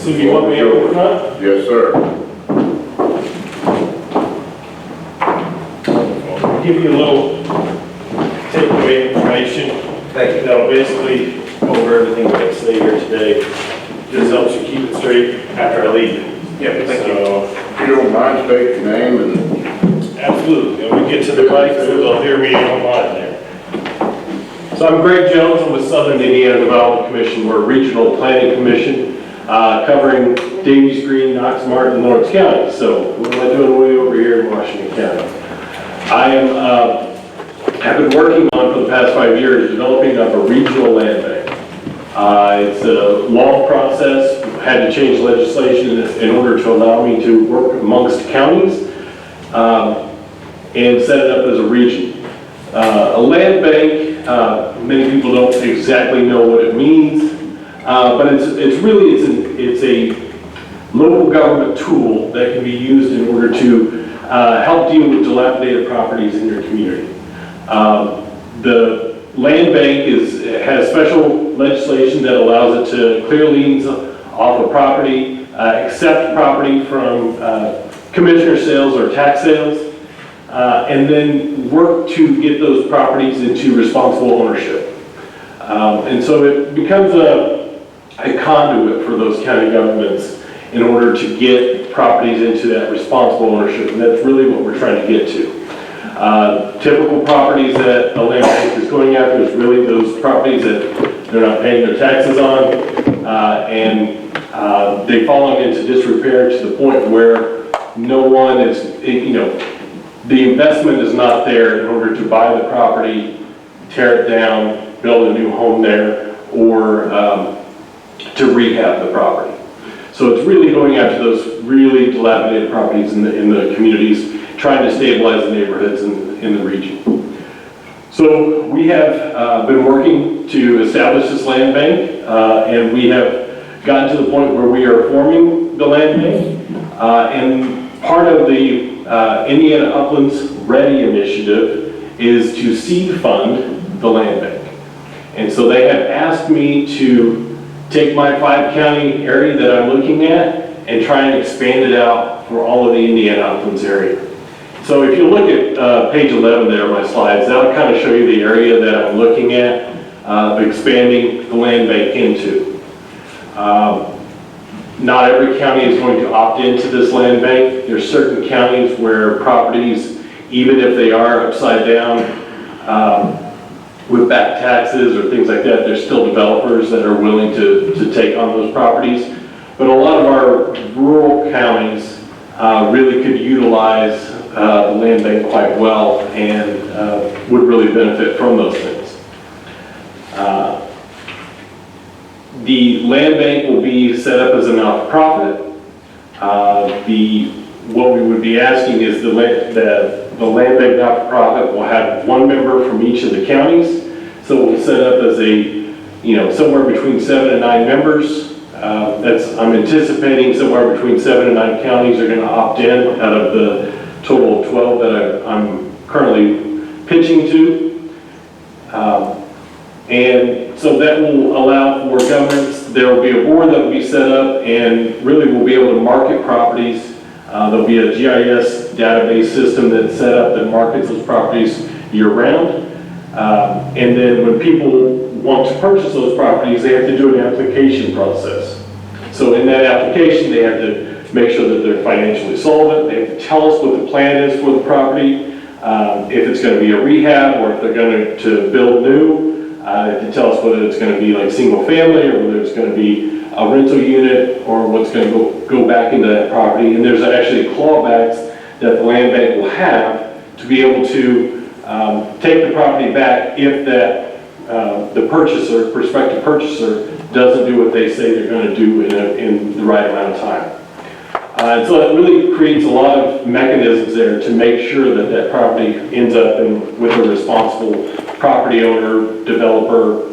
So you want me up front? Yes, sir. I'll give you a little takeaway information. Thank you. That'll basically go over everything we're going to say here today. This helps you keep it straight after I leave. Yeah, thank you. So, If you don't mind, state your name and... absolutely. And we get to the mic so they'll hear me online there. So I'm Greg Jones. I'm with Southern Indiana Development Commission. We're a regional planning commission covering Davies Green, Knox, Martin, and Lawrence County. So what am I doing way over here in Washington County? Have been working on for the past 5 years developing up a regional land bank. It's a long process. Had to change legislation in order to allow me to work amongst counties and set it up as a region. A land bank, many people don't exactly know what it means, but it's a local government tool that can be used in order to help deal with dilapidated properties in your community. The land bank has special legislation that allows it to clear liens off of property, accept property from commissioner sales or tax sales, and then work to get those properties into responsible ownership. And so it becomes a conduit for those county governments in order to get properties into that responsible ownership, and that's really what we're trying to get to. Typical properties that a land bank is going after is really those properties that they're not paying their taxes on, and they've fallen into disrepair to the point where no one is, the investment is not there in order to buy the property, tear it down, build a new home there, or to rehab the property. So it's really going after those really dilapidated properties in the communities, trying to stabilize the neighborhoods in the region. So we have been working to establish this land bank, and we have gotten to the point where we are forming the land bank. And part of the Indiana Uplands Ready initiative is to seed fund the land bank. And so they have asked me to take my 5-county area that I'm looking at and try and expand it out for all of the Indiana Uplands area. So if you look at page 11 there of my slides, that'll kind of show you the area that I'm looking at expanding the land bank into. Not every county is going to opt into this land bank. There's certain counties where properties, even if they are upside down with back taxes or things like that, there's still developers that are willing to take on those properties. But a lot of our rural counties really could utilize the land bank quite well and would really benefit from those things. The land bank will be set up as a not-for-profit. What we would be asking is the land bank not-for-profit will have one member from each of the counties. So we'll set up as somewhere between 7 and 9 members. I'm anticipating somewhere between 7 and 9 counties are going to opt in out of the total of 12 that I'm currently pitching to. And so that will allow for governments. There will be a board that will be set up, and really we'll be able to market properties. There'll be a GIS database system that's set up that markets those properties year-round. And then when people want to purchase those properties, they have to do an application process. So in that application, they have to make sure that they're financially solvent. They have to tell us what the plan is for the property, if it's going to be a rehab or if they're going to build new. They have to tell us whether it's going to be like single family or whether it's going to be a rental unit or what's going to go back into that property. And there's actually clawbacks that the land bank will have to be able to take the property back if the prospective purchaser doesn't do what they say they're going to do in the right amount of time. And so it really creates a lot of mechanisms there to make sure that that property ends up with a responsible property owner, developer,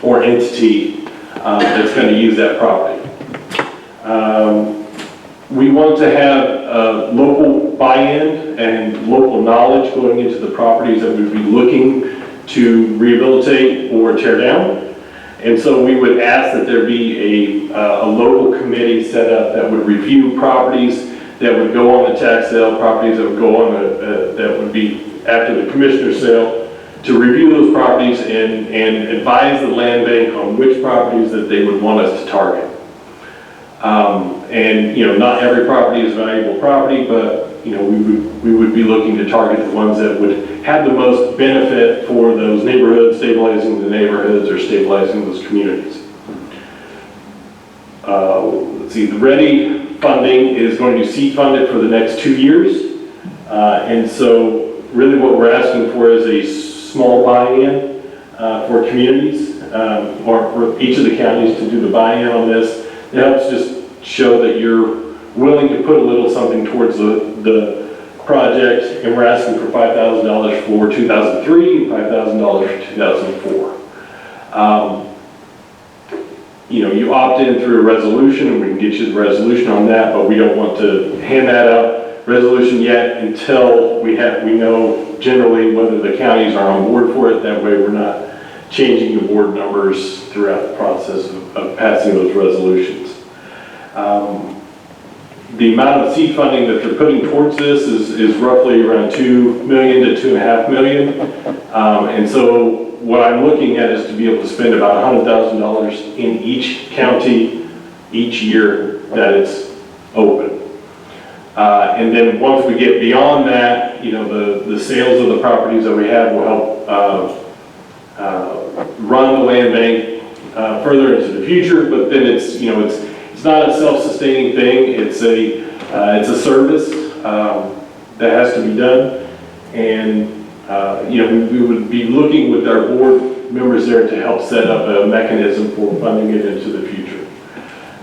or entity that's going to use that property. We want to have local buy-in and local knowledge going into the properties that we'd be looking to rehabilitate or tear down. And so we would ask that there be a local committee set up that would review properties that would go on the tax sale, properties that would go on that would be after the commissioner sale, to review those properties and advise the land bank on which properties that they would want us to target. And, you know, not every property is valuable property, but, you know, we would be looking to target the ones that would have the most benefit for those neighborhoods, stabilizing the neighborhoods or stabilizing those communities. Let's see, the READY funding is going to seed fund it for the next 2 years. And so really what we're asking for is a small buy-in for communities or for each of the counties to do the buy-in on this. It helps just show that you're willing to put a little something towards the project, and we're asking for $5,000 for 2003 and $5,000 for 2004. You know, you opt in through a resolution, and we can get you the resolution on that, but we don't want to hand that out resolution yet until we know generally whether the counties are on board for it. That way we're not changing the board numbers throughout the process of passing those resolutions. The amount of seed funding that they're putting towards this is roughly around $2 million to $2.5 million. And so what I'm looking at is to be able to spend about $100,000 in each county each year that it's open. And then once we get beyond that, you know, the sales of the properties that we have will help run the land bank further into the future. But then it's, you know, it's not a self-sustaining thing. It's a service that has to be done, and you know, we would be looking with our board members there to help set up a mechanism for funding it into the future.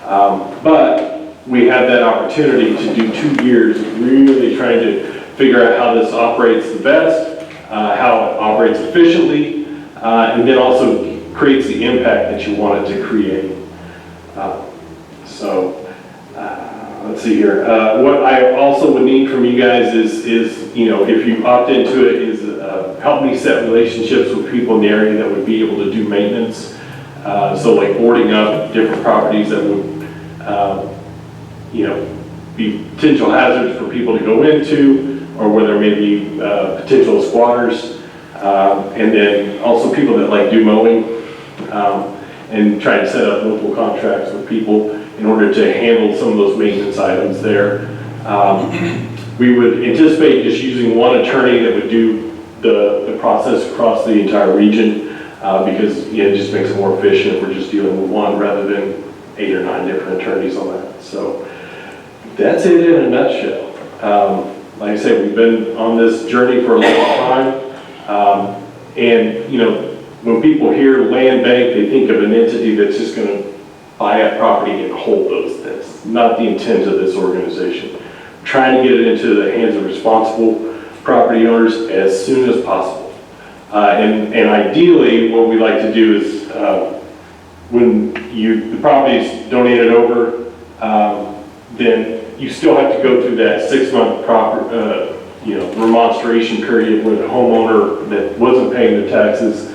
But we have that opportunity to do 2 years really trying to figure out how this operates the best, how it operates efficiently, and then also creates the impact that you want it to create. Let's see here. What I also would need from you guys is you know, if you opt into it, is help me set relationships with people in the area that would be able to do maintenance. So like boarding up different properties that would, you know, be potential hazards for people to go into, or where there may be potential squatters. And then also people that like do mowing, and try to set up local contracts with people in order to handle some of those maintenance items there. We would anticipate just using one attorney that would do the process across the entire region, because it just makes it more efficient if we're just dealing with one rather than 8 or 9 different attorneys on that. So that's it in a nutshell. Like I said, we've been on this journey for a long time, and you know, when people hear land bank, they think of an entity that's just going to buy a property and hold those things. Not the intent of this organization. We're trying to get it into the hands of responsible property owners as soon as possible. And ideally, what we like to do is when the property is donated over, then you still have to go through that 6-month remonstration period where the homeowner that wasn't paying the taxes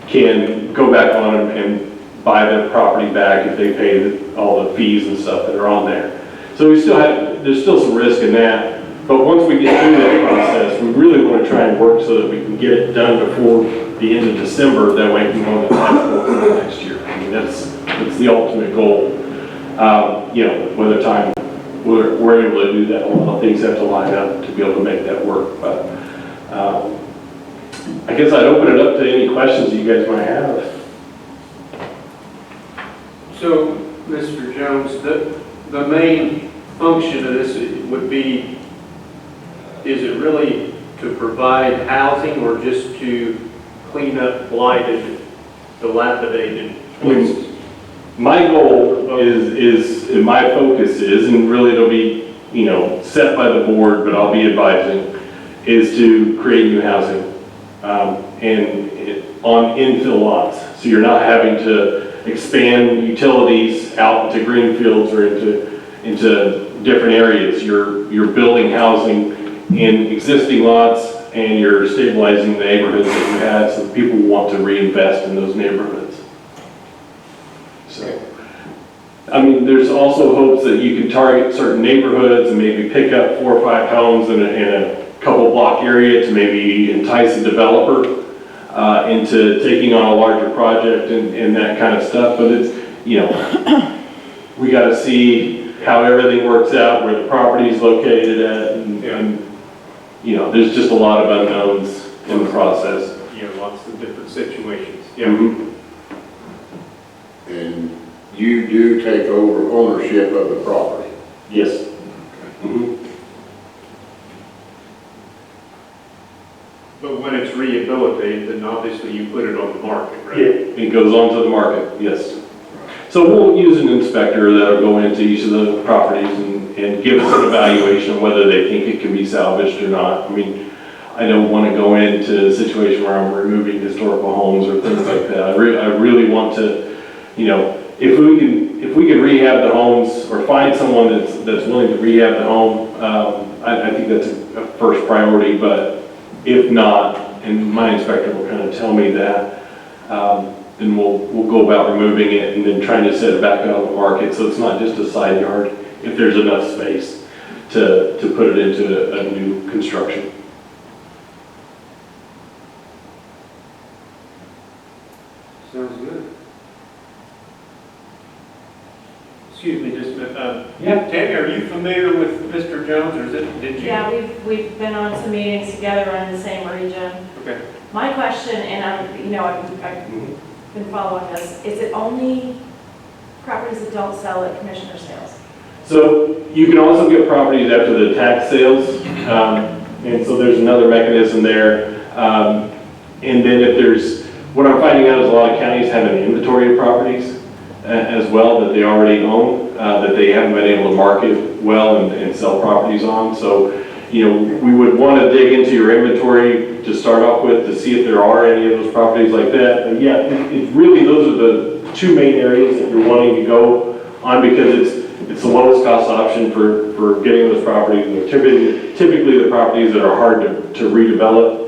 can go back on and buy their property back if they pay all the fees and stuff that are on there. So there's still some risk in that, but once we get through that process, we really want to try and work so that we can get it done before the end of December. That way we can go on the tax roll for next year. I mean, that's the ultimate goal. You know, whether time we're able to do that, a lot of things have to line up to be able to make that work. But I guess I'd open it up to any questions you guys might have. So, Mr. Jones, the main function of this would be, is it really to provide housing or just to clean up blighted, dilapidated places? My goal is, and my focus is, and really it'll be, you know, set by the board, but I'll be advising, is to create new housing on infill lots. So you're not having to expand utilities out into greenfields or into different areas. You're building housing in existing lots, and you're stabilizing the neighborhoods that you have, so people want to reinvest in those neighborhoods. So, I mean, there's also hopes that you can target certain neighborhoods and maybe pick up 4 or 5 homes in a couple block area to maybe entice a developer into taking on a larger project and that kind of stuff. But it's, you know, we got to see how everything works out, where the property is located at, and you know, there's just a lot of unknowns in the process. Yeah, lots of different situations. Yeah. Mhm. And you do take over ownership of the property? Yes. Mhm. But when it's rehabilitated, then obviously you put it on the market, right? Yeah, it goes onto the market, yes. So we'll use an inspector that'll go into each of the properties and give us an evaluation of whether they think it can be salvaged or not. I mean, I don't want to go into a situation where I'm removing historical homes or things like that. I really want to, you know, if we can rehab the homes or find someone that's willing to rehab the home, I think that's a first priority. But if not, and my inspector will kind of tell me that, then we'll go about removing it and then trying to set it back out on the market so it's not just a side yard, if there's enough space to put it into a new construction. Sounds good. Excuse me, just a minute. Yeah. Tammy, are you familiar with Mr. Jones, or did you? Yeah, we've been on some meetings together in the same region. Okay. My question, and I've been following this, is it only properties that don't sell at commissioner sales? So you can also get properties after the tax sales, and so there's another mechanism there. And then if there's, what I'm finding out is a lot of counties have an inventory of properties as well that they already own, that they haven't been able to market well and sell properties on. So, you know, we would want to dig into your inventory to start off with to see if there are any of those properties like that. And yeah, it really, those are the 2 main areas that you're wanting to go on because it's the lowest cost option for getting those properties. And they're typically the properties that are hard to redevelop.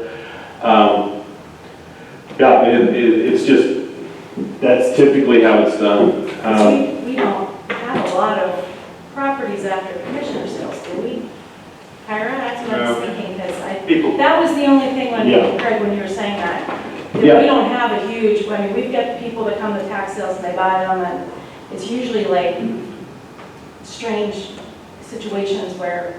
Yeah, it's just, that's typically how it's done. We don't have a lot of properties after commissioner sales, do we? Kyra, that's what I was thinking, because that was the only thing when, Yeah. Craig, when you were saying that. That Yeah. we don't have a huge, I mean, we've got people that come to tax sales and they buy them, and it's usually like strange situations where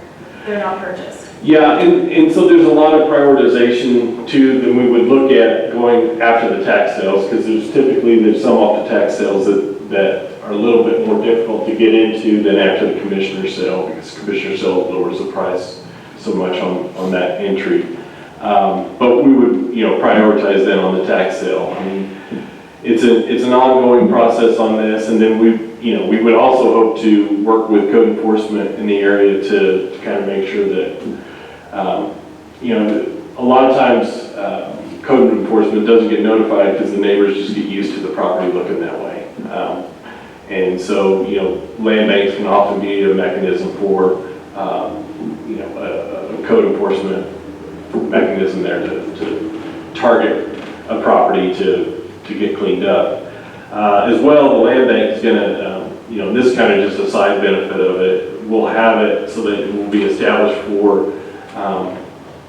they're not purchased. Yeah, and so there's a lot of prioritization too that we would look at going after the tax sales, because there's some off the tax sales that are a little bit more difficult to get into than after the commissioner sale, because commissioner sale lowers the price so much on that entry. But we would, you know, prioritize then on the tax sale. I mean, it's an ongoing process on this, and then we would also hope to work with code enforcement in the area to kind of make sure that, you know, a lot of times code enforcement doesn't get notified because the neighbors just get used to the property looking that way. And so, you know, land banks can often be a mechanism for, you know, a code enforcement mechanism there to target a property to get cleaned up. As well, the land bank is going to, you know, this is kind of just a side benefit of it. We'll have it so that it will be established for,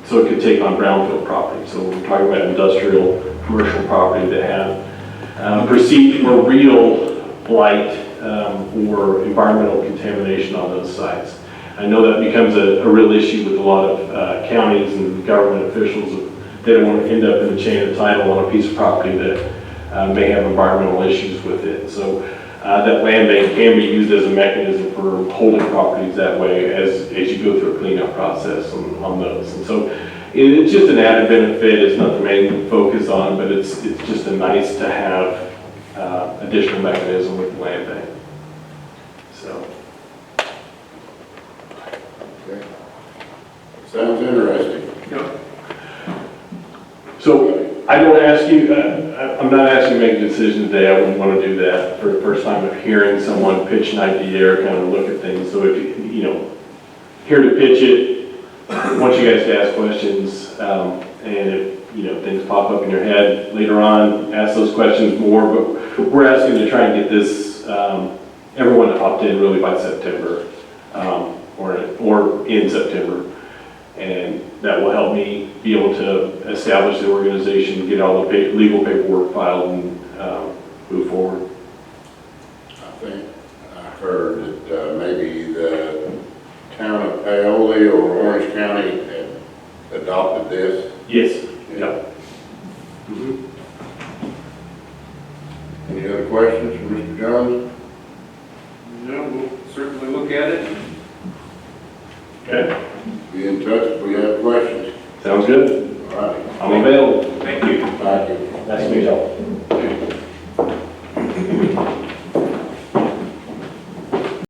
so it could take on brownfield property. So we're talking about industrial, commercial property that have perceived or real blight or environmental contamination on those sites. I know that becomes a real issue with a lot of counties and government officials. They don't want to end up in the chain of title on a piece of property that may have environmental issues with it. So that land bank can be used as a mechanism for holding properties that way as you go through a cleanup process on those. And so it's just an added benefit. It's not the main focus on, but it's just a nice to have additional mechanism with the land bank. So. Okay. Sounds interesting. Yep. So I don't ask you, I'm not asking you to make a decision today. I wouldn't want to do that for the first time of hearing someone pitch an idea or kind of look at things. So if you know, here to pitch it, I want you guys to ask questions, and if things pop up in your head later on, ask those questions more, but we're asking to try and get this, everyone to opt in really by September, or in September. And that will help me be able to establish the organization, get all the legal paperwork filed, and move forward. I think I heard that maybe the town of Paoli or Orange County had adopted this. Yes. Yeah. Any other questions for Mr. Jones? No, we'll certainly look at it. Okay. Be in touch if we have questions. Sounds good. All right. I'm available. Thank you. Thank you. Nice to meet y'all.